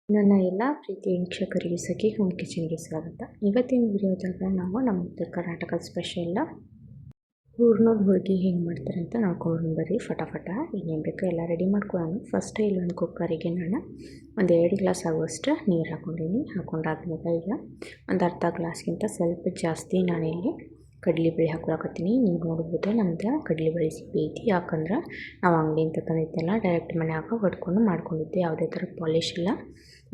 ನನ್ನ ಎಲ್ಲ ಪ್ರೀತಿ ವೀಕ್ಷಕರಿಗೆ ಸಖಿ ಹೋಮ್ ಕಿಚನ್ಗೆ ಸ್ವಾಗತ. ಇವತ್ತಿನ ವಿಡಿಯೋದಾಗ ನಾವು ನಮ್ಮ ಉತ್ತರ ಕರ್ನಾಟಕದ ಸ್ಪೆಷಲ್ ಹೂರ್ಣದ ಹೋಳಿಗೆ ಹೆಂಗೆ ಮಾಡ್ತಾರೆ ಅಂತ ನೋಡ್ಕೊಂಡು ಬರ್ರಿ. ಫಟಾಫಟ ಏನೇನು ಬೇಕೋ ಎಲ್ಲ ರೆಡಿ ಮಾಡ್ಕೊಳ್ಳೋಣ. ಫಸ್ಟ್ ಇಲ್ಲೊಂದು ಕುಕ್ಕರಿಗೆ ನಾನು ಒಂದು 2 ಗ್ಲಾಸ್ ಆಗುವಷ್ಟು ನೀರು ಹಾಕೊಂಡಾದ್ಮೇಲೆ ಈಗ ಒಂದು ಅರ್ಧ ಗ್ಲಾಸ್ಗಿಂತ ಸ್ವಲ್ಪ ಜಾಸ್ತಿ ನಾನಿಲ್ಲಿ ಕಡಲೆಬೇಳೆ ಹಾಕೊಳಕತ್ತೀನಿ. ನೀವು ನೋಡ್ಬೋದು ನಮ್ದು ಕಡಲೆಬೇಳೆ ಸಿಪ್ಪೆ ಐತಿ. ಯಾಕಂದ್ರೆ ನಾವು ಅಂಗಡಿಯಿಂದ ತಂದಿದ್ದೆಲ್ಲ ಡೈರೆಕ್ಟ್ ಮನ್ಯಾಗ ಹೊಡ್ಕೊಂಡು ಮಾಡ್ಕೊಂಡಿದ್ದೆ. ಯಾವುದೇ ಥರ ಪಾಲಿಶ್ ಇಲ್ಲ,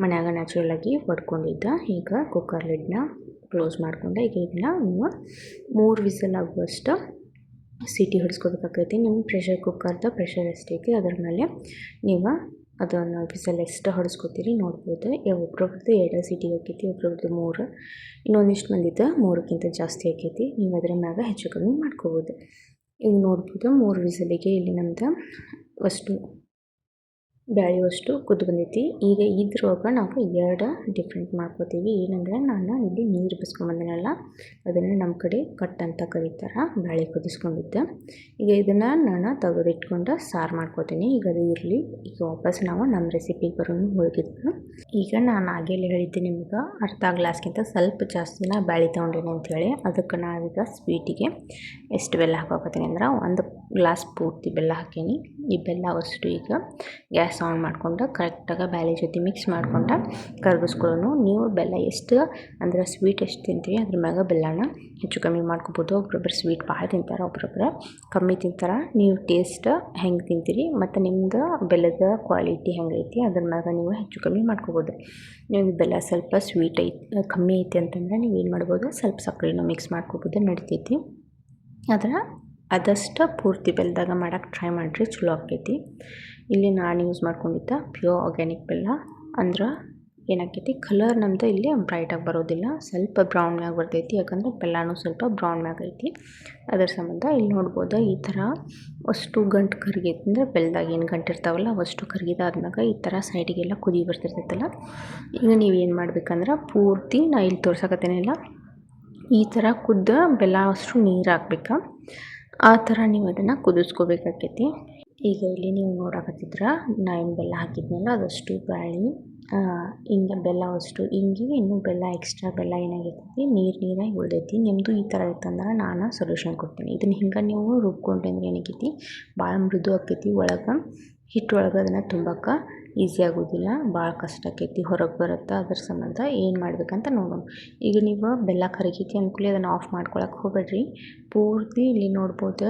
ಮನ್ಯಾಗ ನ್ಯಾಚುರಲಾಗಿ ಹೊಡ್ಕೊಂಡಿದ್ದೆ. ಈಗ ಕುಕ್ಕರ್ ಲಿಡ್ನ ಕ್ಲೋಸ್ ಮಾಡಿಕೊಂಡೆ. ಈಗ ಇದನ್ನು ನೀವು 3 ವಿಸಲ್ ಆಗುವಷ್ಟು ಸೀಟಿ ಹೊಡಿಸ್ಕೋಬೇಕಾಗೈತಿ. ನಿಮ್ಮ ಪ್ರೆಷರ್ ಕುಕ್ಕರ್ದು ಪ್ರೆಷರ್ ಎಷ್ಟೈತಿ ಅದರ ಮೇಲೆ ನೀವು ಅದನ್ನು ವಿಸಲ್ ಎಷ್ಟು ಹೊಡಿಸ್ಕೊತೀರಿ ನೋಡ್ಬೋದು. ಒಬ್ರೊಬ್ರದ್ದು 2 ಸೀಟಿಗೆ ಆಕೈತಿ, ಒಬ್ರೊಬ್ರದ್ದು 3, ಇನ್ನೊಂದಿಷ್ಟು ಮಂದಿದ್ದು 3ಕ್ಕಿಂತ ಜಾಸ್ತಿ ಆಕೈತಿ. ನೀವು ಅದರ ಮ್ಯಾಗ ಹೆಚ್ಚು ಕಮ್ಮಿ ಮಾಡ್ಕೋಬೋದು. ಈಗ ನೋಡ್ಬೋದು 3 ವಿಸಲಿಗೆ ಇಲ್ಲಿ ನಮ್ದು ಅಷ್ಟು ಬ್ಯಾಳಿ ಅಷ್ಟು ಕುದ್ದು ಬಂದೈತಿ. ಈಗ ಇದ್ರೊಳಗೆ ನಾವು 2 ಡಿಫ್ರೆಂಟ್ ಮಾಡ್ಕೋತೀವಿ. ಏನಂದರೆ ನಾನು ಇಲ್ಲಿ ನೀರು ಬಸ್ಕೊಂಬಂದಿನಲ್ಲ, ಅದನ್ನು ನಮ್ಮ ಕಡೆ ಕಟ್ ಅಂತ ಕರೀತಾರೆ, ಬ್ಯಾಳಿ ಕುದಿಸ್ಕೊಂಡಿದ್ದೆ. ಈಗ ಇದನ್ನು ನಾನು ತೆಗೆದಿಟ್ಕೊಂಡು ಸಾರು ಮಾಡ್ಕೋತೀನಿ. ಈಗ ಅದು ಇರಲಿ. ಈಗ ವಾಪಸ್ ನಾವು ನಮ್ಮ ರೆಸಿಪಿಗೆ ಬರೋಣ ಹೋಳಿಗೆದು. ಈಗ ನಾನು ಆಗಲೇ ಹೇಳಿದ್ದೆ ನಿಮ್ಗೆ ಅರ್ಧ ಗ್ಲಾಸ್ಗಿಂತ ಸ್ವಲ್ಪ ಜಾಸ್ತಿನ ಬ್ಯಾಳಿ ತೊಗೊಂಡೇನೆ ಅಂಥೇಳಿ. ಅದಕ್ಕೆ ನಾವೀಗ ಸ್ವೀಟಿಗೆ ಎಷ್ಟು ಬೆಲ್ಲ ಹಾಕೋಕತ್ತೀನಿ ಅಂದ್ರೆ 1 ಗ್ಲಾಸ್ ಪೂರ್ತಿ ಬೆಲ್ಲ ಹಾಕೀನಿ. ಈ ಬೆಲ್ಲ ಅಷ್ಟು ಈಗ ಗ್ಯಾಸ್ ಆನ್ ಮಾಡ್ಕೊಂಡು ಕರೆಕ್ಟಾಗಿ ಬ್ಯಾಳಿ ಜೊತೆ ಮಿಕ್ಸ್ ಮಾಡ್ಕೊಂಡು ಕರಗಿಸ್ಕೊಳ್ಳೋನು. ನೀವು ಬೆಲ್ಲ ಎಷ್ಟು ಅಂದ್ರೆ ಸ್ವೀಟ್ ಎಷ್ಟು ತಿಂತೀವಿ ಅದ್ರ ಮ್ಯಾಗ ಬೆಲ್ಲನ ಹೆಚ್ಚು ಕಮ್ಮಿ ಮಾಡ್ಕೋಬೋದು. ಒಬ್ರೊಬ್ರು ಸ್ವೀಟ್ ಭಾಳ ತಿಂತಾರೆ, ಒಬ್ರೊಬ್ರು ಕಮ್ಮಿ ತಿಂತಾರೆ. ನೀವು ಟೇಸ್ಟ್ ಹೆಂಗೆ ತಿಂತೀರಿ ಮತ್ತು ನಿಮ್ದು ಬೆಲ್ಲದ ಕ್ವಾಲಿಟಿ ಹೆಂಗೈತಿ ಅದ್ರ ಮ್ಯಾಗ ನೀವು ಹೆಚ್ಚು ಕಮ್ಮಿ ಮಾಡ್ಕೋಬೋದು. ನೀವು ಬೆಲ್ಲ ಸ್ವಲ್ಪ ಸ್ವೀಟ್ ಐತಿ ಕಮ್ಮಿ ಐತಿ ಅಂತಂದರೆ ನೀವು ಏನು ಮಾಡ್ಬೋದು, ಸ್ವಲ್ಪ ಸಕ್ಕರೆನೂ ಮಿಕ್ಸ್ ಮಾಡ್ಕೋಬೋದು, ನಡಿತೈತಿ. ಆದ್ರೆ ಆದಷ್ಟು ಪೂರ್ತಿ ಬೆಲ್ಲದಾಗ ಮಾಡೋಕ್ಕೆ ಟ್ರೈ ಮಾಡಿರಿ, ಚಲೋ ಆಕೈತಿ. ಇಲ್ಲಿ ನಾನು ಯೂಸ್ ಮಾಡ್ಕೊಂಡಿದ್ದ ಪ್ಯೂರ್ ಆರ್ಗ್ಯಾನಿಕ್ ಬೆಲ್ಲ. ಅಂದ್ರೆ ಏನಾಕೈತಿ, ಕಲರ್ ನಮ್ಮದು ಇಲ್ಲಿ ಬ್ರೈಟಾಗಿ ಬರೋದಿಲ್ಲ, ಸ್ವಲ್ಪ ಬ್ರೌನ್ ಮ್ಯಾಗ ಬರ್ತೈತಿ. ಯಾಕಂದರೆ ಬೆಲ್ಲನೂ ಸ್ವಲ್ಪ ಬ್ರೌನ್ ಮ್ಯಾಗ ಐತಿ, ಅದರ ಸಂಬಂಧ ಇಲ್ಲಿ ನೋಡ್ಬೋದು ಈ ಥರ ಅಷ್ಟು ಗಂಟು ಕರಗೈತಿ. ಅಂದರೆ ಬೆಲ್ಲದಾಗ ಏನು ಗಂಟು ಇರ್ತಾವಲ್ಲ ಅವಷ್ಟು ಕರಗಿದಾದ್ಮ್ಯಾಗ ಈ ಥರ ಸೈಡಿಗೆಲ್ಲ ಕುದಿ ಬರ್ತಿರ್ತೈತಲ್ಲ. ಈಗ ನೀವು ಏನು ಮಾಡ್ಬೇಕಂದ್ರೆ ಪೂರ್ತಿ ನಾ ಇಲ್ಲಿ ತೋರ್ಸಕತ್ತೇನಿಲ್ಲ, ಈ ಥರ ಕುದ್ದ ಬೆಲ್ಲ ಅಷ್ಟು ನೀರು ಹಾಕ್ಬೇಕು. ಆ ಥರ ನೀವು ಅದನ್ನು ಕುದಿಸ್ಕೋಬೇಕಾಕೈತಿ. ಈಗ ಇಲ್ಲಿ ನೀವು ನೋಡಕತ್ತಿದ್ರೆ ನಾ ಏನು ಬೆಲ್ಲ ಹಾಕಿದ್ನಲ್ಲ ಅದಷ್ಟು ಬ್ಯಾಳಿ ಹಿಂಗೆ ಬೆಲ್ಲ ಅಷ್ಟು ಹಿಂಗೆ ಇನ್ನೂ ಬೆಲ್ಲ ಎಕ್ಸ್ಟ್ರಾ ಬೆಲ್ಲ ಏನಾಗಿರ್ತೈತಿ ನೀರಾಗಿ ಉಳ್ದೈತಿ. ನಿಮ್ಮದು ಈ ಥರ ಇತ್ತಂದ್ರೆ ನಾನು ಸೊಲ್ಯೂಷನ್ ಕೊಡ್ತೀನಿ. ಇದನ್ನು ಹಿಂಗೆ ನೀವು ರುಬ್ಕೊಂಡ್ರೆ ಏನಾಗೈತಿ ಭಾಳ ಮೃದು ಆಕೈತಿ. ಒಳಗೆ ಹಿಟ್ಟೊಳಗೆ ಅದನ್ನು ತುಂಬಕ್ಕೆ ಈಸಿ ಆಗೋದಿಲ್ಲ, ಭಾಳ ಕಷ್ಟ ಆಕೈತಿ, ಹೊರಗೆ ಬರುತ್ತೆ. ಅದ್ರ ಸಂಬಂಧ ಏನು ಮಾಡ್ಬೇಕಂತ ನೋಡೋಣ. ಈಗ ನೀವು ಬೆಲ್ಲ ಕರಗೈತಿ ಅಂದ್ಕೂಡಲೇ ಅದನ್ನು ಆಫ್ ಮಾಡ್ಕೊಳಕ್ಕೆ ಹೋಗ್ಬೇಡ್ರಿ. ಪೂರ್ತಿ ಇಲ್ಲಿ ನೋಡ್ಬೋದು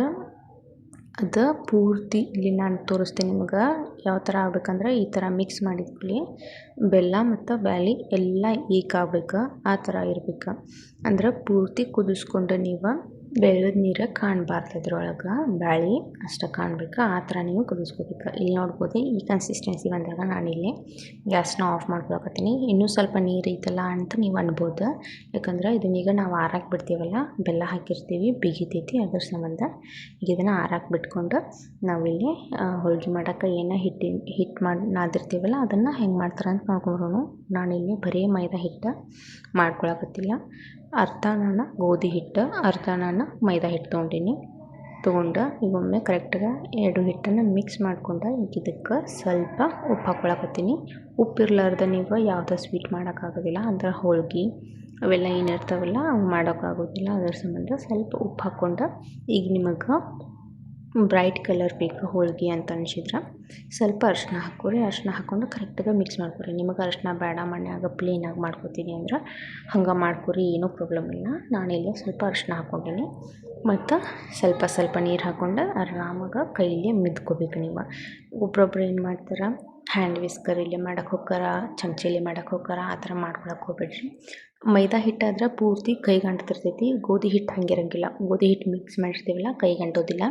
ಅದು ಪೂರ್ತಿ ಇಲ್ಲಿ ನಾನು ತೋರಿಸ್ತೀನಿ ನಿಮ್ಗೆ ಯಾವ ಥರ ಆಗ್ಬೇಕಂದ್ರೆ ಈ ಥರ ಮಿಕ್ಸ್ ಮಾಡಿದ್ಮೇಲೆ ಬೆಲ್ಲ ಮತ್ತು ಬ್ಯಾಳಿ ಎಲ್ಲ ಈಕಾಗ್ಬೇಕು, ಆ ಥರ ಇರ್ಬೇಕು. ಅಂದ್ರೆ ಪೂರ್ತಿ ಕುದಿಸ್ಕೊಂಡು ನೀವು ಬೆಲ್ಲದ ನೀರು ಕಾಣಬಾರ್ದು, ಅದ್ರೊಳಗೆ ಬ್ಯಾಳಿ ಅಷ್ಟು ಕಾಣಬೇಕು, ಆ ಥರ ನೀವು ಕುದಿಸ್ಕೋಬೇಕು. ಇಲ್ಲಿ ನೋಡ್ಬೋದು ಈ ಕನ್ಸಿಸ್ಟೆನ್ಸಿ ಬಂದಾಗ ನಾನಿಲ್ಲಿ ಗ್ಯಾಸ್ನ ಆಫ್ ಮಾಡ್ಕೊಳಕತ್ತೀನಿ. ಇನ್ನೂ ಸ್ವಲ್ಪ ನೀರು ಐತಲ್ಲ ಅಂತ ನೀವು ಅನ್ಬೋದು, ಯಾಕಂದ್ರೆ ಇದನ್ನೀಗ ನಾವು ಆರಾಕ್ ಬಿಡ್ತೀವಲ್ಲ, ಬೆಲ್ಲ ಹಾಕಿರ್ತೀವಿ ಬಿಗಿತೈತಿ, ಅದ್ರ ಸಂಬಂಧ ಈಗ ಇದನ್ನು ಆರಾಕ್ ಬಿಟ್ಕೊಂಡು ನಾವಿಲ್ಲಿ ಹೋಳಿಗೆ ಮಾಡೋಕೆ ಏನು ಹಿಟ್ಟು ಮಾಡಿ ನಾದಿರ್ತೀವಲ್ಲ ಅದನ್ನು ಹೆಂಗೆ ಮಾಡ್ತಾರೆ ಅಂತ ನೋಡ್ಕೊಂಡ್ರು. ನಾನಿಲ್ಲಿ ಬರೀ ಮೈದಾ ಹಿಟ್ಟು ಮಾಡ್ಕೊಳಕತ್ತಿಲ್ಲ, ಅರ್ಧ ನಾನು ಗೋಧಿ ಹಿಟ್ಟು, ಅರ್ಧ ನಾನು ಮೈದಾ ಹಿಟ್ಟು ತೊಗೊಂಡು ಈಗ ಒಮ್ಮೆ ಕರೆಕ್ಟಾಗಿ 2 ಹಿಟ್ಟನ್ನು ಮಿಕ್ಸ್ ಮಾಡ್ಕೊಂಡು ಈಗ ಇದಕ್ಕೆ ಸ್ವಲ್ಪ ಉಪ್ಪು ಹಾಕ್ಕೊಳಕತ್ತೀನಿ. ಉಪ್ಪು ಇರ್ಲಾರ್ದೆ ನೀವು ಯಾವುದೋ ಸ್ವೀಟ್ ಮಾಡೋಕ್ಕಾಗೋದಿಲ್ಲ, ಅಂದ್ರೆ ಹೋಳ್ಗೆ ಅವೆಲ್ಲ ಏನಿರ್ತಾವಲ್ಲ ಅವು ಮಾಡೋಕ್ಕಾಗೋದಿಲ್ಲ. ಅದರ ಸಂಬಂಧ ಸ್ವಲ್ಪ ಉಪ್ಪು ಹಾಕ್ಕೊಂಡು ಈಗ ನಿಮಗೆ ಬ್ರೈಟ್ ಕಲರ್ ಬೇಕು ಹೋಳಿಗೆ ಅಂತ ಅನಿಸಿದ್ರೆ ಸ್ವಲ್ಪ ಅರಿಶಿನ ಹಾಕ್ಕೊರಿ. ಅರಿಶಿನ ಹಾಕ್ಕೊಂಡು ಕರೆಕ್ಟಾಗಿ ಮಿಕ್ಸ್ ಮಾಡ್ಕೊರಿ. ನಿಮಗೆ ಅರಿಶಿನ ಬೇಡ ಮನ್ಯಾಗ ಪ್ಲೇನಾಗಿ ಮಾಡ್ಕೊತೀನಿ ಅಂದ್ರೆ ಹಂಗೆ ಮಾಡ್ಕೊರಿ, ಏನೂ ಪ್ರಾಬ್ಲಮ್ ಇಲ್ಲ. ನಾನಿಲ್ಲಿ ಸ್ವಲ್ಪ ಅರಿಶಿನ ಹಾಕ್ಕೊಂಡೀನಿ ಮತ್ತು ಸ್ವಲ್ಪ ನೀರು ಹಾಕ್ಕೊಂಡು ಆರಾಮಾಗಿ ಕೈಯಲ್ಲಿ ಮಿದ್ಕೋಬೇಕು. ನೀವು ಒಬ್ರೊಬ್ರು ಏನು ಮಾಡ್ತಾರೆ ಹ್ಯಾಂಡ್ ವಿಸ್ಕರಲ್ಲಿ ಮಾಡೋಕ್ಕೆ ಹೋಗ್ತಾರ, ಚಮಚಲ್ಲಿ ಮಾಡೋಕ್ಕೆ ಹೋಗ್ತಾರ, ಆ ಥರ ಮಾಡ್ಕೊಳಕ್ಕೆ ಹೋಗ್ಬೇಡ್ರಿ. ಮೈದಾ ಹಿಟ್ಟಾದ್ರೆ ಪೂರ್ತಿ ಕೈಗೆ ಅಂಟ್ತಿರ್ತೈತಿ, ಗೋಧಿ ಹಿಟ್ಟು ಹಂಗಿರಂಗಿಲ್ಲ. ಗೋಧಿ ಹಿಟ್ಟು ಮಿಕ್ಸ್ ಮಾಡಿರ್ತೀವಲ್ಲ ಕೈಗೆ ಅಂಟೋದಿಲ್ಲ.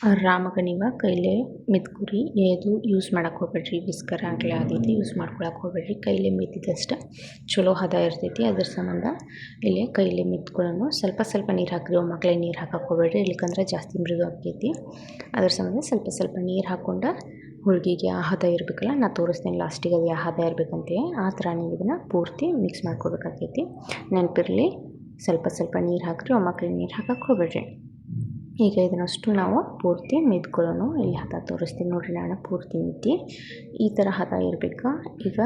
ಆರಾಮಾಗಿ ನೀವು ಕೈಲೇ ಮಿದ್ಕೊರಿ, ಇದು ಯೂಸ್ ಮಾಡೋಕ್ಕೆ ಹೋಗ್ಬೇಡ್ರಿ, ವಿಸ್ಕರ್ ಆಗಲಿ ಅದೈತಿ ಯೂಸ್ ಮಾಡ್ಕೊಳಕ್ಕೆ ಹೋಗ್ಬೇಡ್ರಿ. ಕೈಲೇ ಮಿದ್ದಿದಷ್ಟು ಚಲೋ ಹದ ಇರ್ತೈತಿ. ಅದ್ರ ಸಂಬಂಧ ಇಲ್ಲಿ ಕೈಲೇ ಮಿದ್ಕೊಳ್ಳೋನು. ಸ್ವಲ್ಪ ನೀರು ಹಾಕಿರಿ, ಮಕ್ಕಳೇ ನೀರು ಹಾಕಕ್ಕೆ ಹೋಗ್ಬೇಡ್ರಿ, ಇಲ್ಲಕಂದ್ರೆ ಜಾಸ್ತಿ ಮೃದು ಆಗ್ತೈತಿ. ಅದ್ರ ಸಂಬಂಧ ಸ್ವಲ್ಪ ನೀರು ಹಾಕ್ಕೊಂಡು ಹೋಳಿಗೆಗೆ ಆ ಹದ ಇರಬೇಕಲ್ಲ, ನಾನು ತೋರಿಸ್ತೀನಿ ಲಾಸ್ಟಿಗೆ ಅದು ಯಾವ ಹದ ಇರಬೇಕಂತೇಳಿ. ಆ ಥರ ನೀವು ಇದನ್ನು ಪೂರ್ತಿ ಮಿಕ್ಸ್ ಮಾಡ್ಕೋಬೇಕಾಗ್ತೈತಿ. ನೆನಪಿರಲಿ ಸ್ವಲ್ಪ ನೀರು ಹಾಕಿರಿ, ಮಕ್ಕಳಿಗೆ ನೀರು ಹಾಕಕ್ಕೆ ಹೋಗ್ಬೇಡ್ರಿ. ಈಗ ಇದನ್ನಷ್ಟು ನಾವು ಪೂರ್ತಿ ಮೆದ್ಕೊಳ್ಳೋಣ. ಇಲ್ಲಿ ಹದ ತೋರಿಸ್ತೀನಿ ನೋಡ್ರಿ, ನಾನು ಪೂರ್ತಿ ಮಿದ್ದಿ ಈ ಥರ ಹದ ಇರಬೇಕಾ. ಈಗ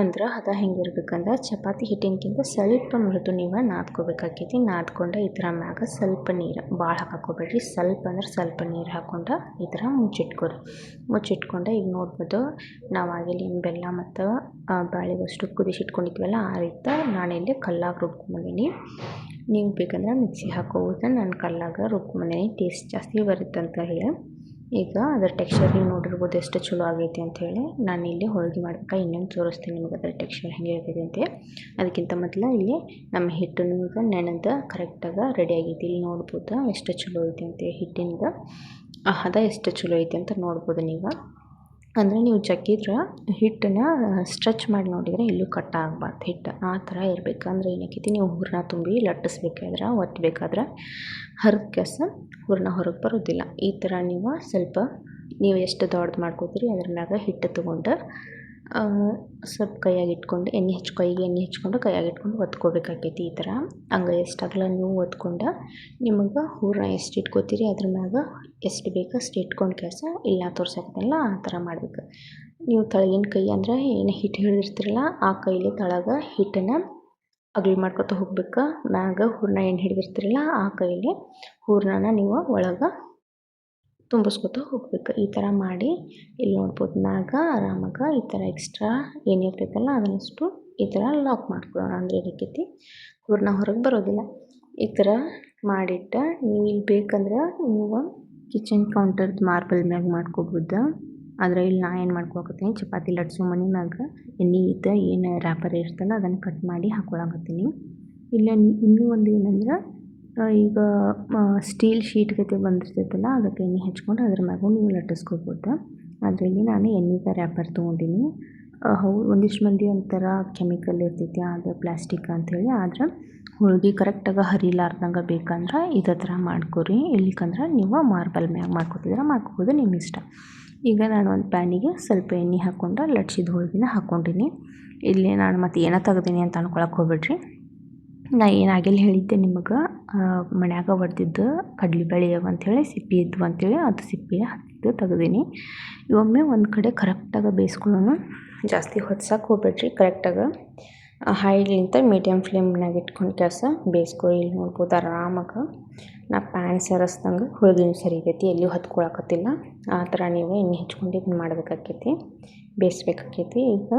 ಅಂದ್ರೆ ಹದ ಹೆಂಗೆ ಇರ್ಬೇಕಂದ್ರೆ ಚಪಾತಿ ಹಿಟ್ಟಿನಕ್ಕಿಂತ ಸ್ವಲ್ಪ ಮೃದು ನೀವು ನಾದ್ಕೋಬೇಕಾಕೈತಿ. ನಾದ್ಕೊಂಡು ಈ ಥರ ಮ್ಯಾಗ ಸ್ವಲ್ಪ ನೀರು ಭಾಳ ಹಾಕೋಬೇಡ್ರಿ, ಸ್ವಲ್ಪ ಅಂದ್ರೆ ಸ್ವಲ್ಪ ನೀರು ಹಾಕ್ಕೊಂಡು ಈ ಥರ ಮುಚ್ಚಿಟ್ಕೊಂಡು ಈಗ ನೋಡ್ಬೋದು ನಾವು ಆಗಿಲ್ಲಿ ಬೆಲ್ಲ ಮತ್ತು ಬಾಳೆಗಷ್ಟು ಕುದಿಸಿಟ್ಕೊಂಡಿದ್ವಲ್ಲ ಆ ರೀತಿ ನಾನಿಲ್ಲಿ ಕಲ್ಲಾಗ ರುಬ್ಕೊಂಬಂದೀನಿ. ನೀವು ಬೇಕಂದ್ರೆ ಮಿಕ್ಸಿ ಹಾಕೋಬೋದು, ನಾನು ಕಲ್ಲಾಗ ರುಬ್ಕೊಂಬಂದೀನಿ, ಟೇಸ್ಟ್ ಜಾಸ್ತಿ ಬರುತ್ತೆ ಅಂತ ಹೇಳಿ. ಈಗ ಅದರ ಟೆಕ್ಸ್ಚರ್ ನೀವು ನೋಡಿರ್ಬೋದು ಎಷ್ಟು ಚಲೋ ಆಗೈತಿ ಅಂಥೇಳಿ. ನಾನು ಇಲ್ಲಿ ಹೋಳಿಗೆ ಮಾಡ್ಬೇಕಾ ಇನ್ನೊಂದು ತೋರಿಸ್ತೀನಿ ನಿಮಗೆ ಅದರ ಟೆಕ್ಸ್ಚರ್ ಹೆಂಗೆ ಇರ್ತೈತಿ ಅಂತ. ಅದಕ್ಕಿಂತ ಮೊದಲು ಇಲ್ಲಿ ನಮ್ಮ ಹಿಟ್ಟು ನಿಮ್ಗೆ ನೆನೆದ ಕರೆಕ್ಟಾಗಿ ರೆಡಿ ಆಗೈತಿ. ಇಲ್ಲಿ ನೋಡ್ಬೋದು ಎಷ್ಟು ಚಲೋ ಐತಿ ಅಂತ, ಹಿಟ್ಟಿಂದ ಹದ ಎಷ್ಟು ಚಲೋ ಐತಿ ಅಂತ ನೋಡ್ಬೋದು ನೀವು. ಅಂದರೆ ನೀವು ಜಗ್ಗಿದ್ರೆ ಹಿಟ್ಟನ್ನು ಸ್ಟ್ರೆಚ್ ಮಾಡಿ ನೋಡಿದರೆ ಎಲ್ಲೂ ಕಟ್ ಆಗಬಾರ್ದು ಹಿಟ್ಟು, ಆ ಥರ ಇರಬೇಕು. ಅಂದರೆ ಏನಾಕೈತಿ, ನೀವು ಹೂರಣ ತುಂಬಿ ಲಟ್ಟಿಸ್ಬೇಕಾದ್ರೆ ಒತ್ತಬೇಕಾದ್ರೆ ಹರಿದ ಕೆಸ ಹೂರಣ ಹೊರಗೆ ಬರೋದಿಲ್ಲ. ಈ ಥರ ನೀವು ಎಷ್ಟು ದೊಡ್ಡದು ಮಾಡ್ಕೋತೀರಿ ಅದ್ರ ಮ್ಯಾಗ ಹಿಟ್ಟು ತೊಗೊಂಡು ಸ್ವಲ್ಪ ಕೈಯಾಗಿ ಇಟ್ಕೊಂಡು ಕೈಗೆ ಎಣ್ಣೆ ಹಚ್ಕೊಂಡು ಕೈಯಾಗಿ ಇಟ್ಕೊಂಡು ಒತ್ಕೋಬೇಕಾಕೈತಿ. ಈ ಥರ ಹಂಗೆ ಎಷ್ಟಾಗಲ್ಲ ನೀವು ಒತ್ಕೊಂಡು ನಿಮಗೆ ಹೂರಣ ಎಷ್ಟು ಇಟ್ಕೋತೀರಿ ಅದ್ರ ಮ್ಯಾಗ ಎಷ್ಟು ಬೇಕು ಅಷ್ಟು ಇಟ್ಕೊಂಡು ಕೆಲಸ ಇಲ್ಲ ತೋರ್ಸಕತ್ತಲ್ಲ ಆ ಥರ ಮಾಡ್ಬೇಕು. ನೀವು ತಳಗಿನ ಕೈ ಅಂದರೆ ಏನು ಹಿಟ್ಟು ಹಿಡಿದಿರ್ತೀರಲ್ಲ ಆ ಕೈಲಿ ತಳಗ ಹಿಟ್ಟನ್ನು ಅಗಲ ಮಾಡ್ಕೊತ ಹೋಗ್ಬೇಕು. ಮ್ಯಾಗ ಹೂರಣ ಏನು ಹಿಡಿದಿರ್ತೀರಲ್ಲ ಆ ಕೈಲಿ ಹೂರಣನ ನೀವು ಒಳಗೆ ತುಂಬಿಸ್ಕೊತ ಹೋಗ್ಬೇಕು. ಈ ಥರ ಮಾಡಿ ಇಲ್ಲಿ ನೋಡ್ಬೋದು ಮ್ಯಾಗ ಆರಾಮಾಗ ಈ ಥರ ಎಕ್ಸ್ಟ್ರಾ ಏನಿರ್ತೈತಲ್ಲ ಅದನ್ನಷ್ಟು ಈ ಥರ ಲಾಕ್ ಮಾಡ್ಕೊಳ್ಳೋಣ. ಅಂದರೆ ಏನಕ್ಕೈತಿ ಹೂರಣ ಹೊರಗೆ ಬರೋದಿಲ್ಲ. ಈ ಥರ ಮಾಡಿಟ್ಟು ನೀವು ಇಲ್ಲಿ ಬೇಕಂದ್ರೆ ನೀವು ಕಿಚನ್ ಕೌಂಟರ್ದು ಮಾರ್ಬಲ್ ಮ್ಯಾಗ ಮಾಡ್ಕೋಬೋದು. ಆದರೆ ಇಲ್ಲಿ ನಾ ಏನು ಮಾಡ್ಕೊಳಕತ್ತೀನಿ, ಚಪಾತಿ ಲಟ್ಸೋ ಮನೆ ಮ್ಯಾಗ ಎಣ್ಣೆ ಏನು ರ್ಯಾಪರ್ ಇರ್ತಲ್ಲ ಅದನ್ನು ಕಟ್ ಮಾಡಿ ಹಾಕ್ಕೊಳಕತ್ತೀನಿ. ಇಲ್ಲ ಇನ್ನೂ ಒಂದು ಏನಂದ್ರೆ ಈಗ ಸ್ಟೀಲ್ ಶೀಟ್ ಗತೆ ಬಂದಿರ್ತೈತಲ್ಲ ಅದಕ್ಕೆ ಎಣ್ಣೆ ಹಚ್ಕೊಂಡು ಅದ್ರ ಮ್ಯಾಗೂ ನೀವು ಲಟ್ಟಿಸ್ಕೋಬೋದು. ಅದರಲ್ಲಿ ನಾನು ಎಣ್ಣೆದ ರ್ಯಾಪರ್ ತೊಗೊಂಡಿನಿ. ಒಂದಿಷ್ಟು ಮಂದಿ ಒಂಥರ ಕೆಮಿಕಲ್ ಇರ್ತೈತಿ ಅದು ಪ್ಲಾಸ್ಟಿಕ್ ಅಂಥೇಳಿ. ಆದ್ರೆ ಹೋಳಿಗೆ ಕರೆಕ್ಟಾಗಿ ಹರಿಲಾರ್ದಂಗೆ ಬೇಕಂದ್ರೆ ಇದೇ ಥರ ಮಾಡ್ಕೊರಿ. ಇಲ್ಲಿಕಂದ್ರೆ ನೀವು ಮಾರ್ಬಲ್ ಮ್ಯಾಗ ಮಾಡ್ಕೊತಿದ್ರೆ ಮಾಡ್ಕೋಬೋದು, ನಿಮ್ಮ ಇಷ್ಟ. ಈಗ ನಾನು ಒಂದು ಪ್ಯಾನಿಗೆ ಸ್ವಲ್ಪ ಎಣ್ಣೆ ಹಾಕ್ಕೊಂಡು ಲಟ್ಸಿದ ಹೋಳಿಗೆನ ಹಾಕ್ಕೊಂಡಿನಿ. ಇಲ್ಲಿ ನಾನು ಮತ್ತು ಏನೋ ತೆಗ್ದೀನಿ ಅಂತ ಅನ್ಕೊಳಕ್ಕೆ ಹೋಗ್ಬೇಡ್ರಿ. ನಾ ಏನಾಗೆಲ್ಲ ಹೇಳಿದ್ದೆ ನಿಮಗೆ, ಮನ್ಯಾಗ ಹೊಡೆದಿದ್ದು ಕಡ್ಲೆಬೇಳೆ ಅಂಥೇಳಿ ಸಿಪ್ಪೆ ಇದ್ವು ಅಂಥೇಳಿ ಅದು ಸಿಪ್ಪೆ ಹಾಕಿದ್ದು ತೆಗ್ದೀನಿ. ಒಮ್ಮೆ ಒಂದು ಕಡೆ ಕರೆಕ್ಟಾಗಿ ಬೇಯಿಸ್ಕೊಳ್ಳೋಣ, ಜಾಸ್ತಿ ಹೊಡ್ಸಕ್ಕೆ ಹೋಗ್ಬೇಡ್ರಿ. ಕರೆಕ್ಟಾಗಿ ಹೈಲಿಂತ ಮೀಡಿಯಮ್ ಫ್ಲೇಮ್ನಾಗ ಇಟ್ಕೊಂಡು ಕೆಲಸ ಬೇಯಿಸ್ಕೊಳ್ಳಿ. ಇಲ್ಲಿ ನೋಡ್ಬೋದು ಆರಾಮಾಗ ನಾ ಪ್ಯಾನ್ ಸರಿಸ್ದಂಗೆ ಹೋಳಿಗೆನೂ ಸರಿಗೈತಿ, ಎಲ್ಲಿಯೂ ಹತ್ಕೊಳಕತ್ತಿಲ್ಲ. ಆ ಥರ ನೀವು ಎಣ್ಣೆ ಹಚ್ಕೊಂಡು ಇದನ್ನು ಮಾಡಬೇಕಾಕೈತಿ, ಬೇಯಿಸ್ಬೇಕಾಕೈತಿ. ಈಗ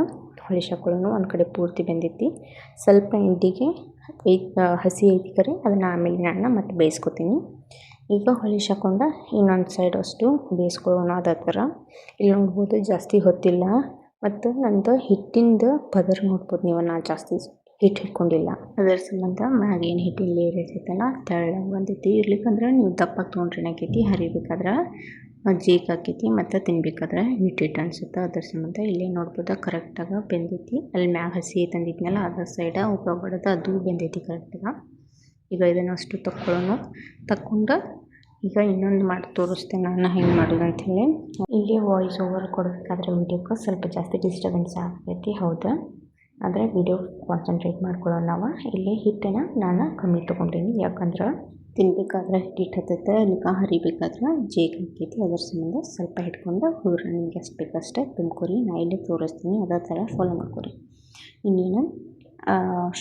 ಹೊಳಿಸಾಕೊಳ್ಳೋಣ. ಒಂದು ಕಡೆ ಪೂರ್ತಿ ಬೆಂದೈತಿ, ಸ್ವಲ್ಪ ಹಿಂಡಿಗೆ ಹಸಿ ಐತಿ ಕರೆ ಅದನ್ನು ಆಮೇಲೆ ನಾನು ಮತ್ತೆ ಬೇಯಿಸ್ಕೊತೀನಿ. ಈಗ ಹೊಳಿಸಾಕೊಂಡು ಇನ್ನೊಂದು ಸೈಡ್ ಅಷ್ಟು ಬೇಯಿಸ್ಕೊಳ್ಳೋಣ. ಅದೇ ಥರ ಇಲ್ಲಿ ನೋಡ್ಬೋದು ಜಾಸ್ತಿ ಹೊತ್ತಿಲ್ಲ. ಮತ್ತು ನಂದು ಹಿಟ್ಟಿಂದು ಪದರ ನೋಡ್ಬೋದು ನೀವು, ನಾನು ಜಾಸ್ತಿ ಹಿಟ್ಟು ಹಿಡ್ಕೊಂಡಿಲ್ಲ. ಅದರ ಸಂಬಂಧ ಮ್ಯಾಗ ಏನು ಹಿಟ್ಟಿನ ಲೇಯರ್ ಇರ್ತೈತಲ್ಲ ತೆಳ್ಳಗೆ ಬಂದೈತಿ. ಇರ್ಲಿಕ್ಕಂದ್ರೆ ನೀವು ದಪ್ಪಗೆ ತೊಗೊಂಡ್ರೆ ಏನಾಕೈತಿ ಹರಿಬೇಕಾದ್ರೆ ಜೀಕ್ ಆಕೈತಿ ಮತ್ತು ತಿನ್ಬೇಕಾದ್ರೆ ಹಿಟ್ಟು ಅನಿಸುತ್ತೆ. ಅದ್ರ ಸಂಬಂಧ ಇಲ್ಲೇ ನೋಡ್ಬೋದು ಕರೆಕ್ಟಾಗಿ ಬೆಂದೈತಿ. ಅಲ್ಲಿ ಮ್ಯಾಗ ಹಸಿ ತಂದಿದ್ನಲ್ಲ ಅದರ ಸೈಡ ಉಪ ಬಡದು ಅದು ಬೆಂದೈತಿ ಕರೆಕ್ಟಾಗಿ. ಈಗ ಇದನ್ನಷ್ಟು ತಕ್ಕೊಂಡು ಈಗ ಇನ್ನೊಂದು ಮಾಡಿ ತೋರಿಸ್ತೇನೆ ನಾನು ಹೆಂಗೆ ಮಾಡೋದು ಅಂಥೇಳಿ. ಇಲ್ಲಿ ವಾಯ್ಸ್ ಓವರ್ ಕೊಡಬೇಕಾದ್ರೆ ವೀಡಿಯೋಕ್ಕೆ ಸ್ವಲ್ಪ ಜಾಸ್ತಿ ಡಿಸ್ಟರ್ಬೆನ್ಸ್ ಆಗ್ತೈತಿ, ಹೌದಾ. ಆದರೆ ವಿಡಿಯೋ ಕಾನ್ಸಂಟ್ರೇಟ್ ಮಾಡ್ಕೊಳ್ಳೋಣ ನಾವು. ಇಲ್ಲಿ ಹಿಟ್ಟನ್ನು ನಾನು ಕಮ್ಮಿ ತೊಗೊಂಡೀನಿ, ಯಾಕಂದ್ರೆ ತಿನ್ಬೇಕಾದ್ರೆ ಹಿಟ್ಟು ಹತ್ತೈತೆ, ಇಲ್ಲಿಗೆ ಹರಿಬೇಕಾದ್ರೆ ಜೇಗ್ ಹಾಕೈತಿ. ಅದರ ಸಂಬಂಧ ಸ್ವಲ್ಪ ಹಿಡ್ಕೊಂಡು ಹೂರಣ ನಿಮ್ಗೆ ಎಷ್ಟು ಬೇಕಷ್ಟೇ ತುಂಬ್ಕೊರಿ. ನಾ ಇಲ್ಲಿ ತೋರಿಸ್ತೀನಿ, ಅದೇ ಥರ ಫಾಲೋ ಮಾಡ್ಕೊರಿ. ಇನ್ನೇನು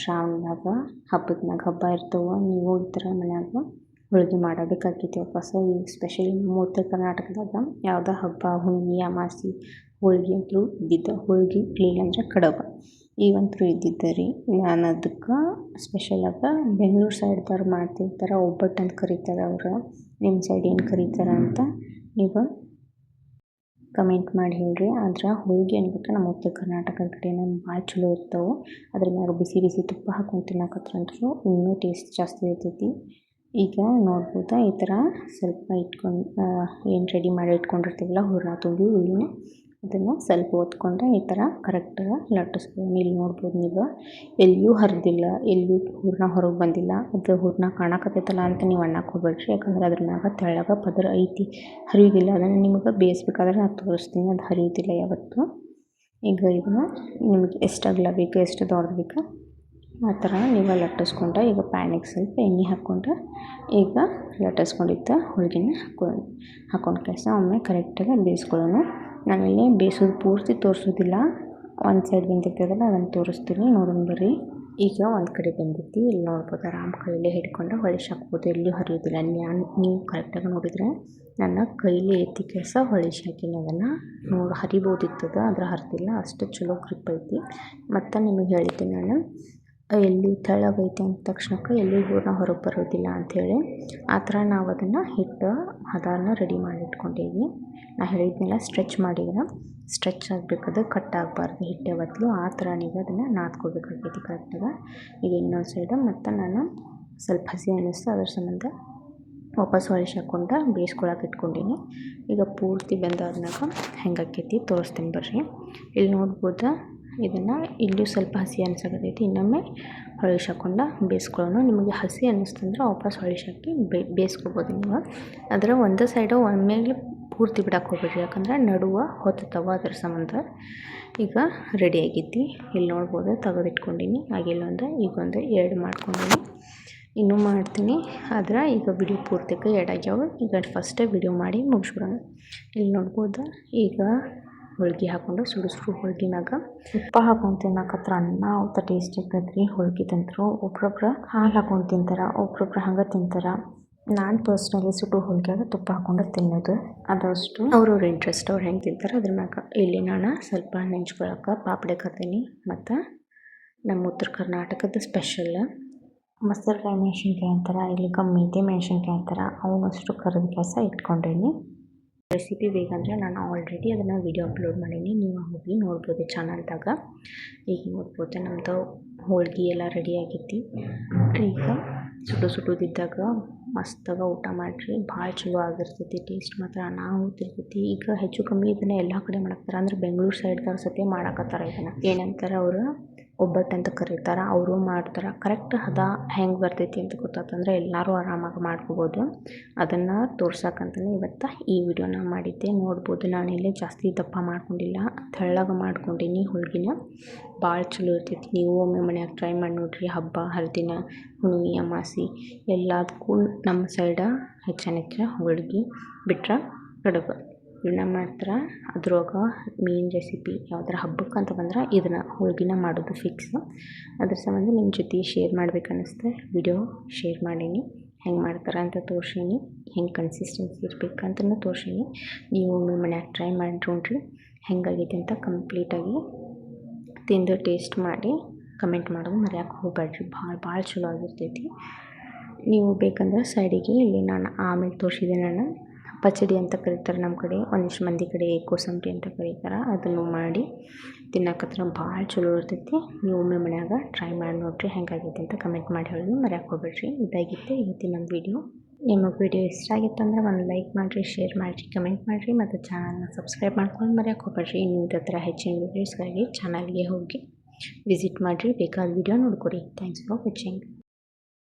ಶ್ರಾವಣದಾಗ ಹಬ್ಬ ಇರ್ತವೆ, ನೀವು ಈ ಥರ ಮನ್ಯಾಗ ಹೋಳಿಗೆ ಮಾಡಬೇಕಾಕೈತಿ ವಾಪಸ್. ಈಗ ಸ್ಪೆಷಲಿ ನಮ್ಮ ಉತ್ತರ ಕರ್ನಾಟಕದಾಗ ಯಾವುದೋ ಹಬ್ಬ ಹುಣ್ಣಿಮೆ ಅಮಾವಾಸ್ಯೆ ಹೋಳಿಗೆ ಅಂತೂ ಇದ್ದಿದ್ದ. ಹೋಳಿಗೆ ಕ್ಲೀನ್ ಅಂದರೆ ಕಡಬ ಇವಂತೂ ಇದ್ದಿದ್ದ ರೀ. ನಾನು ಅದಕ್ಕೆ ಸ್ಪೆಷಲಾಗಿ ಬೆಂಗಳೂರು ಸೈಡ್ದವ್ರು ಮಾಡ್ತಿರ್ತಾರೆ, ಒಬ್ಬಟ್ಟು ಅಂತ ಕರೀತಾರೆ ಅವರು. ನಿಮ್ಮ ಸೈಡ್ ಏನು ಕರೀತಾರೆ ಅಂತ ನೀವು ಕಮೆಂಟ್ ಮಾಡಿ ಹೇಳ್ರಿ. ಆದ್ರೆ ಹೋಳಿಗೆ ಅನ್ಬಿಟ್ರೆ ನಮ್ಮ ಉತ್ತರ ಕರ್ನಾಟಕದ ಕಡೆ ಭಾಳ ಚಲೋ ಇರ್ತವೆ. ಅದ್ರ ಮ್ಯಾಗ ಬಿಸಿ ಬಿಸಿ ತುಪ್ಪ ಹಾಕೊಂಡು ತಿನ್ನಕತ್ರಂತೂ ಇನ್ನೂ ಟೇಸ್ಟ್ ಜಾಸ್ತಿ ಇರ್ತೈತಿ. ಈಗ ನೋಡ್ಬೋದಾ ಈ ಥರ ಸ್ವಲ್ಪ ಏನು ರೆಡಿ ಮಾಡಿ ಇಟ್ಕೊಂಡಿರ್ತೀವಲ್ಲ ಹೂರಣ ತುಂಬಿ ಉಳ್ಳಿನ, ಅದನ್ನು ಸ್ವಲ್ಪ ಹೊತ್ಕೊಂಡು ಈ ಥರ ಕರೆಕ್ಟಾಗಿ ಲಟ್ಟಿಸ್ಕೊಂಡು ಇಲ್ಲಿ ನೋಡ್ಬೋದು ನೀವು. ಎಲ್ಲಿಯೂ ಹರಿದಿಲ್ಲ, ಎಲ್ಲಿಯೂ ಹೂರಣ ಹೊರಗೆ ಬಂದಿಲ್ಲ. ಅದು ಹೂರಣ ಕಾಣಕತ್ತೈತಲ್ಲ ಅಂತ ನೀವು ಅನ್ನಕ್ಕೆ ಹೋಗ್ಬೇಡ್ರಿ, ಯಾಕಂದ್ರೆ ಅದ್ರ ಮ್ಯಾಗ ತೆಳ್ಳಗೆ ಪದರ ಐತಿ, ಹರಿಯೋದಿಲ್ಲ. ಅದನ್ನು ನಿಮಗೆ ಬೇಯಿಸ್ಬೇಕಾದ್ರೆ ನಾನು ತೋರಿಸ್ತೀನಿ, ಅದು ಹರಿಯೋದಿಲ್ಲ ಯಾವತ್ತು. ಈಗ ಇದನ್ನು ನಿಮಗೆ ಎಷ್ಟು ಅಗಲ ಬೇಕು ಎಷ್ಟು ದೊಡ್ಡದು ಬೇಕು ಆ ಥರ ನೀವು ಲಟ್ಟಿಸ್ಕೊಂಡ ಈಗ ಪ್ಯಾನಿಗೆ ಸ್ವಲ್ಪ ಎಣ್ಣೆ ಹಾಕ್ಕೊಂಡು ಈಗ ಲಟ್ಟಿಸ್ಕೊಂಡಿದ್ದ ಹೋಳಿಗೆನ ಹಾಕೊಂಡು ಕೆಲಸ ಒಮ್ಮೆ ಕರೆಕ್ಟಾಗಿ ಬೇಯಿಸ್ಕೊಳ್ಳೋಣ. ನಾನಿಲ್ಲಿ ಬೇಯಿಸೋದು ಪೂರ್ತಿ ತೋರಿಸೋದಿಲ್ಲ, ಒಂದು ಸೈಡ್ ಬೆಂದಿರ್ತದಲ್ಲ ಅದನ್ನು ತೋರಿಸ್ತೀನಿ, ನೋಡೋಣ ಬರ್ರಿ. ಈಗ ಒಂದು ಕಡೆ ಬೆಂದಿತ್ತು, ಇಲ್ಲಿ ನೋಡ್ಬೋದು ಆರಾಮ್ ಕೈಲೇ ಹಿಡ್ಕೊಂಡು ಹೊಳಿಸಿ ಹಾಕ್ಬೋದು, ಎಲ್ಲಿಯೂ ಹರಿಯೋದಿಲ್ಲ. ನೀವು ಕರೆಕ್ಟಾಗಿ ನೋಡಿದರೆ ನನ್ನ ಕೈಲಿ ಎತ್ತಿ ಕೆಲಸ ಹೊಳಿಸಿ ಹಾಕಿನಿ, ಅದನ್ನು ನೋಡಿ ಹರಿಬೋದಿತ್ತದ ಆದರೆ ಹರಿದಿಲ್ಲ, ಅಷ್ಟು ಚಲೋ ಗ್ರಿಪ್ ಐತಿ. ಮತ್ತು ನಿಮಗೆ ಹೇಳಿದ್ದೆ ನಾನು ಎಲ್ಲಿ ತೆಳ್ಳಗೈತೆ ಅಂದ ತಕ್ಷಣಕ್ಕೆ ಎಲ್ಲಿ ಹೂರಣ ಹೊರಗೆ ಬರೋದಿಲ್ಲ ಅಂಥೇಳಿ. ಆ ಥರ ನಾವು ಅದನ್ನು ಹಿಟ್ಟು ಹದನ ರೆಡಿ ಮಾಡಿ ಇಟ್ಕೊಂಡೀವಿ. ನಾ ಹೇಳಿದ್ನೆಲ್ಲ ಸ್ಟ್ರೆಚ್ ಮಾಡಿದ್ರೆ ಸ್ಟ್ರೆಚ್ ಆಗಬೇಕದು, ಕಟ್ ಆಗಬಾರ್ದು ಹಿಟ್ಟು ಯಾವತ್ತೂ. ಆ ಥರ ನೀವು ಅದನ್ನು ನಾದ್ಕೋಬೇಕಾಗೈತಿ ಕರೆಕ್ಟಾಗಿ. ಈಗ ಇನ್ನೊಂದು ಸೈಡು ಮತ್ತು ನಾನು ಸ್ವಲ್ಪ ಹಸಿ ಅನ್ನಿಸ್ತು, ಅದ್ರ ಸಂಬಂಧ ವಾಪಸ್ ಹೊಳಿಸಿ ಹಾಕ್ಕೊಂಡು ಬೇಯಿಸ್ಕೊಳಕ್ಕೆ ಇಟ್ಕೊಂಡೀನಿ. ಈಗ ಪೂರ್ತಿ ಬೆಂದಾದ್ಮೇಲೆ ಹೆಂಗಾಕೈತಿ ತೋರಿಸ್ತೀನಿ ಬರ್ರಿ. ಇಲ್ಲಿ ನೋಡ್ಬೋದು ಇದನ್ನು ಇಲ್ಲೂ ಸ್ವಲ್ಪ ಹಸಿ ಅನ್ಸಕತ್ತೈತಿ, ಇನ್ನೊಮ್ಮೆ ಹೊಳಿಸಿ ಹಾಕ್ಕೊಂಡು ಬೇಯಿಸ್ಕೊಳ್ಳೋಣ. ನಿಮಗೆ ಹಸಿ ಅನ್ನಿಸ್ತಂದ್ರೆ ವಾಪಸ್ ಹೊಳಿಸಿ ಹಾಕಿ ಬೇಯಿಸ್ಕೊಬೋದು ನೀವು. ಅದರ ಒಂದು ಸೈಡು ಒಮ್ಮೆಲೆ ಪೂರ್ತಿ ಬಿಡಕ್ಕೆ ಹೋಗ್ಬೇಡ್ರಿ, ಯಾಕಂದ್ರೆ ನಡುವೆ ಹೊತ್ತವ, ಅದ್ರ ಸಂಬಂಧ. ಈಗ ರೆಡಿ ಆಗೈತಿ, ಇಲ್ಲಿ ನೋಡ್ಬೋದು ತೆಗೆದಿಟ್ಕೊಂಡೀನಿ. ಆಗಿಲ್ಲೊಂದು ಈಗೊಂದು 2 ಮಾಡ್ಕೊಂಡೀನಿ, ಇನ್ನೂ ಮಾಡ್ತೀನಿ. ಆದ್ರೆ ಈಗ ವಿಡಿಯೋ ಪೂರ್ತಿಗೆ 2 ಆಗ್ಯಾವ. ಈಗ ಫಸ್ಟೇ ವಿಡಿಯೋ ಮಾಡಿ ಮುಗಿಸ್ಬಿಡೋಣ. ಇಲ್ಲಿ ನೋಡ್ಬೋದು ಈಗ ಹೋಳ್ಗೆ ಹಾಕ್ಕೊಂಡು ಸುಡು ಹೋಳ್ಗೆ ಮ್ಯಾಗ ತುಪ್ಪ ಹಾಕೊಂಡು ತಿನ್ನಕತ್ರ ಅನ್ನ ಅವತ್ತ ಟೇಸ್ಟ್ ಇರ್ತೈತ್ರಿ. ಹೋಳ್ಗೆ ತಿಂತರು ಒಬ್ರೊಬ್ರು ಹಾಲು ಹಾಕೊಂಡು ತಿಂತಾರೆ, ಒಬ್ರೊಬ್ರು ಹಂಗೆ ತಿಂತಾರೆ. ನಾನು ಪರ್ಸ್ನಲಿ ಸುಟ್ಟು ಹೋಳಿಗೆಯಾಗ ತುಪ್ಪ ಹಾಕ್ಕೊಂಡು ತಿನ್ನೋದು, ಅದಷ್ಟು ಅವ್ರವ್ರ ಇಂಟ್ರೆಸ್ಟ್, ಅವ್ರು ಹೆಂಗೆ ತಿಂತಾರೆ ಅದ್ರ ಮ್ಯಾಗ. ಇಲ್ಲಿ ನಾನು ಸ್ವಲ್ಪ ನೆಂಚ್ಕೊಳಕ್ಕೆ ಪಾಪಡೆ ಕರ್ತೀನಿ, ಮತ್ತು ನಮ್ಮ ಉತ್ತರ ಕರ್ನಾಟಕದ ಸ್ಪೆಷಲ್ ಮಸಾಲೆ ಮೆಣಸಿನ್ಕಾಯಿ ಅಂತಾರೆ, ಇಲ್ಲಿ ಮೆಂತ್ಯ ಮೆಣಸಿನ್ಕಾಯಿ ಅಂತಾರೆ, ಅವನ್ನಷ್ಟು ಕರಿದ ಕೆಲಸ ಇಟ್ಕೊಂಡೀನಿ. ರೆಸಿಪಿ ಬೇಕಂದರೆ ನಾನು ಆಲ್ರೆಡಿ ಅದನ್ನು ವಿಡಿಯೋ ಅಪ್ಲೋಡ್ ಮಾಡೀನಿ, ನೀವು ಹೋಗಿ ನೋಡ್ಬೋದು ಚಾನಲ್ದಾಗ. ಈಗ ನೋಡ್ಬೋದು ನಮ್ಮದು ಹೋಳ್ಗೆ ಎಲ್ಲ ರೆಡಿ ಆಗೈತಿ. ಈಗ ಸುಡೋದಿದ್ದಾಗ ಮಸ್ತಾಗ ಊಟ ಮಾಡಿರಿ, ಭಾಳ ಚಲೋ ಆಗಿರ್ತೈತಿ. ಟೇಸ್ಟ್ ಮಾತ್ರ ಅನಾಹುತಿರ್ತೈತಿ. ಈಗ ಹೆಚ್ಚು ಕಮ್ಮಿ ಇದನ್ನು ಎಲ್ಲ ಕಡೆ ಮಾಡಾಕ್ತಾರೆ, ಅಂದ್ರೆ ಬೆಂಗಳೂರು ಸೈಡ್ದಾಗ ಸತಿ ಮಾಡಾಕತ್ತಾರೆ. ಇದನ್ನು ಏನಂತಾರೆ ಅವರು ಒಬ್ಬಟ್ಟು ಅಂತ ಕರೀತಾರೆ, ಅವರು ಮಾಡ್ತಾರೆ. ಕರೆಕ್ಟ್ ಹದ ಹೆಂಗೆ ಬರ್ತೈತಿ ಅಂತ ಗೊತ್ತಾತಂದ್ರೆ ಎಲ್ಲರೂ ಆರಾಮಾಗಿ ಮಾಡ್ಕೋಬೋದು. ಅದನ್ನು ತೋರ್ಸಕ್ಕಂತಲೇ ಇವತ್ತು ಈ ವಿಡಿಯೋನ ಮಾಡಿದ್ದೆ. ನೋಡ್ಬೋದು ನಾನಿಲ್ಲಿ ಜಾಸ್ತಿ ದಪ್ಪ ಮಾಡ್ಕೊಂಡಿಲ್ಲ, ತೆಳ್ಳಗೆ ಮಾಡ್ಕೊಂಡೀನಿ ಹೋಳ್ಗಿನ. ಭಾಳ ಚಲೋ ಇರ್ತೈತಿ. ನೀವು ಒಮ್ಮೆ ಮನ್ಯಾಗ ಟ್ರೈ ಮಾಡಿ ನೋಡಿರಿ. ಹಬ್ಬ ಹರಿದಿನ, ಹುಣ್ಣಿಮೆ, ಅಮಾಸೆ ಎಲ್ಲದಕ್ಕೂ ನಮ್ಮ ಸೈಡ ಹೆಚ್ಚಾನೆಚ್ಚ ಹೋಳ್ಗೆ ಬಿಟ್ರೆ ಕಡುಬು ಇದನ್ನ ಮಾಡ್ತಾರೆ. ಅದ್ರೊಳಗೆ ಮೇನ್ ರೆಸಿಪಿ ಯಾವ್ದಾರ ಹಬ್ಬಕ್ಕೆ ಅಂತ ಬಂದ್ರೆ ಇದನ್ನು ಹೋಳ್ಗೆನ ಮಾಡೋದು ಫಿಕ್ಸ್. ಅದ್ರ ಸಂಬಂಧ ನಿಮ್ಮ ಜೊತೆ ಶೇರ್ ಮಾಡ್ಬೇಕು ಅನ್ನಿಸ್ತೆ ವಿಡಿಯೋ ಶೇರ್ ಮಾಡೀನಿ. ಹೆಂಗೆ ಮಾಡ್ತಾರೆ ಅಂತ ತೋರ್ಸೀನಿ, ಹೆಂಗೆ ಕನ್ಸಿಸ್ಟೆನ್ಸಿ ಇರಬೇಕಂತನೂ ತೋರ್ಸೀನಿ. ನೀವು ಮನ್ಯಾಗ ಟ್ರೈ ಮಾಡಿ ನೋಡ್ರಿ ಹೆಂಗಾಗೈತೆ ಅಂತ. ಕಂಪ್ಲೀಟಾಗಿ ತಿಂದು ಟೇಸ್ಟ್ ಮಾಡಿ ಕಮೆಂಟ್ ಮಾಡೋದು ಮರ್ಯಾಕೆ ಹೋಗ್ಬೇಡ್ರಿ. ಭಾಳ ಚಲೋ ಆಗಿರ್ತೈತಿ. ನೀವು ಬೇಕಂದ್ರೆ ಸೈಡಿಗೆ ಇಲ್ಲಿ ನಾನು ಆಮೇಲೆ ತೋರಿಸಿದೆ, ನಾನು ಪಚಡಿ ಅಂತ ಕರೀತಾರೆ ನಮ್ಮ ಕಡೆ, ಒಂದಿಷ್ಟು ಮಂದಿ ಕಡೆ ಕೋಸಂಬರಿ ಅಂತ ಕರೀತಾರೆ. ಅದನ್ನು ಮಾಡಿ ತಿನ್ನಕತ್ರ ಭಾಳ ಚಲೋ ಇರ್ತೈತಿ. ನೀವು ಒಮ್ಮೆ ಮನ್ಯಾಗ ಟ್ರೈ ಮಾಡಿ ನೋಡಿರಿ ಹೆಂಗಾಗೈತೆ ಅಂತ ಕಮೆಂಟ್ ಮಾಡಿ ಹೇಳೋದು ಮರ್ಯಾಕೆ ಹೋಗ್ಬೇಡ್ರಿ. ಇದಾಗಿತ್ತು ಇವತ್ತಿನ ನಮ್ಮ ವಿಡಿಯೋ. ನಿಮಗೆ ವಿಡಿಯೋ ಇಷ್ಟ ಆಗಿತ್ತಂದ್ರೆ ಒಂದು ಲೈಕ್ ಮಾಡಿರಿ, ಶೇರ್ ಮಾಡಿರಿ, ಕಮೆಂಟ್ ಮಾಡಿರಿ, ಮತ್ತು ಚಾನಲ್ನ ಸಬ್ಸ್ಕ್ರೈಬ್ ಮಾಡ್ಕೊಂಡು ಮರ್ಯಾಕೆ ಹೋಗ್ಬೇಡ್ರಿ. ಇನ್ನೂ ಇದೇ ಥರ ಹೆಚ್ಚಿನ ವೀಡಿಯೋಸ್ಗಾಗಿ ಚಾನಲ್ಗೆ ಹೋಗಿ ವಿಸಿಟ್ ಮಾಡಿರಿ, ಬೇಕಾದ ವಿಡಿಯೋ ನೋಡ್ಕೊರಿ. Thanks for watching.